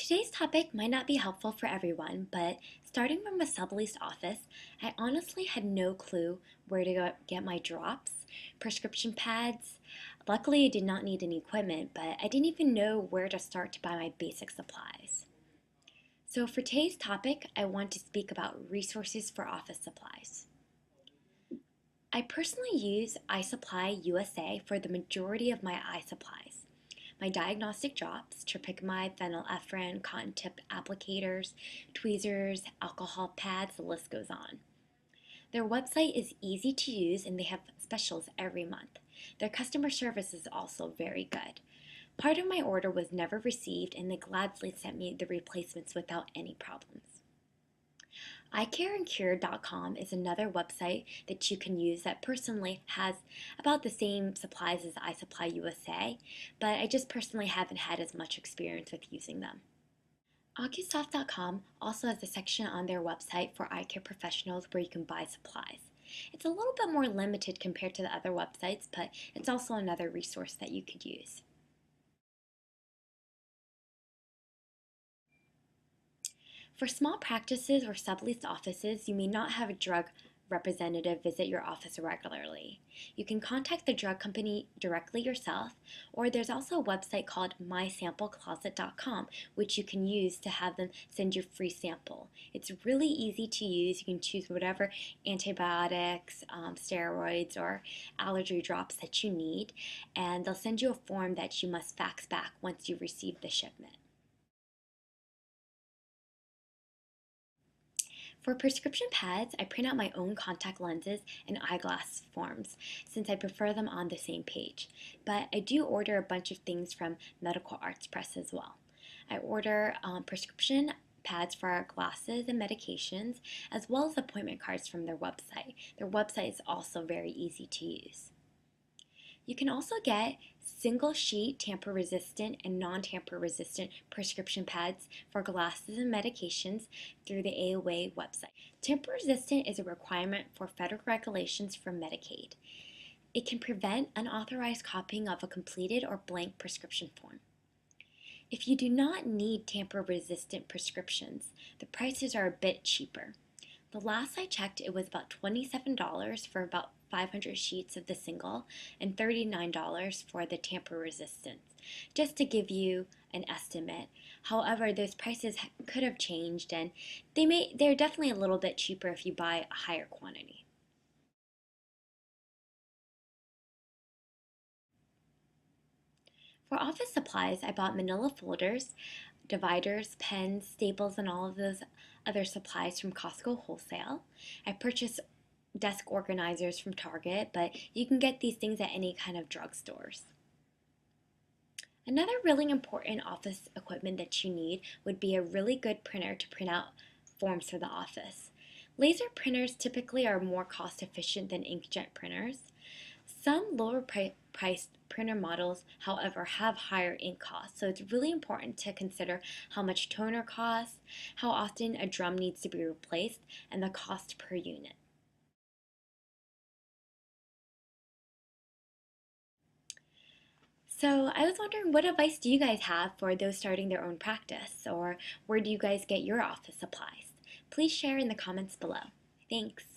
Today's topic might not be helpful for everyone, but starting from a subleased office, I honestly had no clue where to go get my drops, prescription pads. Luckily, I did not need any equipment, but I didn't even know where to start to buy my basic supplies. So, for today's topic, I want to speak about resources for office supplies. I personally use iSupply USA for the majority of my eye supplies. My diagnostic drops, tropicamide, phenylephrine, cotton tip applicators, tweezers, alcohol pads, the list goes on. Their website is easy to use and they have specials every month. Their customer service is also very good. Part of my order was never received and they gladly sent me the replacements without any problems. iCareandCure.com is another website that you can use that personally has about the same supplies as iSupply USA, but I just personally haven't had as much experience with using them. Ocusoft.com also has a section on their website for eye care professionals where you can buy supplies. It's a little bit more limited compared to the other websites, but it's also another resource that you could use. For small practices or subleased offices, you may not have a drug representative visit your office regularly. You can contact the drug company directly yourself, or there's also a website called mysamplecloset.com, which you can use to have them send you a free sample. It's really easy to use. You can choose whatever antibiotics, steroids, or allergy drops that you need, and they'll send you a form that you must fax back once you receive the shipment. For prescription pads, I print out my own contact lenses and eyeglass forms since I prefer them on the same page. But I do order a bunch of things from Medical Arts Press as well. I order prescription pads for our glasses and medications, as well as appointment cards from their website. Their website is also very easy to use. You can also get single sheet tamper resistant and non tamper resistant prescription pads for glasses and medications through the AOA website. Tamper resistant is a requirement for federal regulations for Medicaid. It can prevent unauthorized copying of a completed or blank prescription form. If you do not need tamper resistant prescriptions, the prices are a bit cheaper. The last I checked, it was about $27 for about 500 sheets of the single and $39 for the tamper resistant, just to give you an estimate. However, those prices could have changed and they're definitely a little bit cheaper if you buy a higher quantity. For office supplies, I bought manila folders, dividers, pens, staples, and all of those other supplies from Costco Wholesale. I purchased desk organizers from Target, but you can get these things at any kind of drugstores. Another really important office equipment that you need would be a really good printer to print out forms for the office. Laser printers typically are more cost efficient than inkjet printers. Some lower priced printer models, however, have higher ink costs, so it's really important to consider how much toner costs, how often a drum needs to be replaced, and the cost per unit. So I was wondering, what advice do you guys have for those starting their own practice, or where do you guys get your office supplies? Please share in the comments below. Thanks.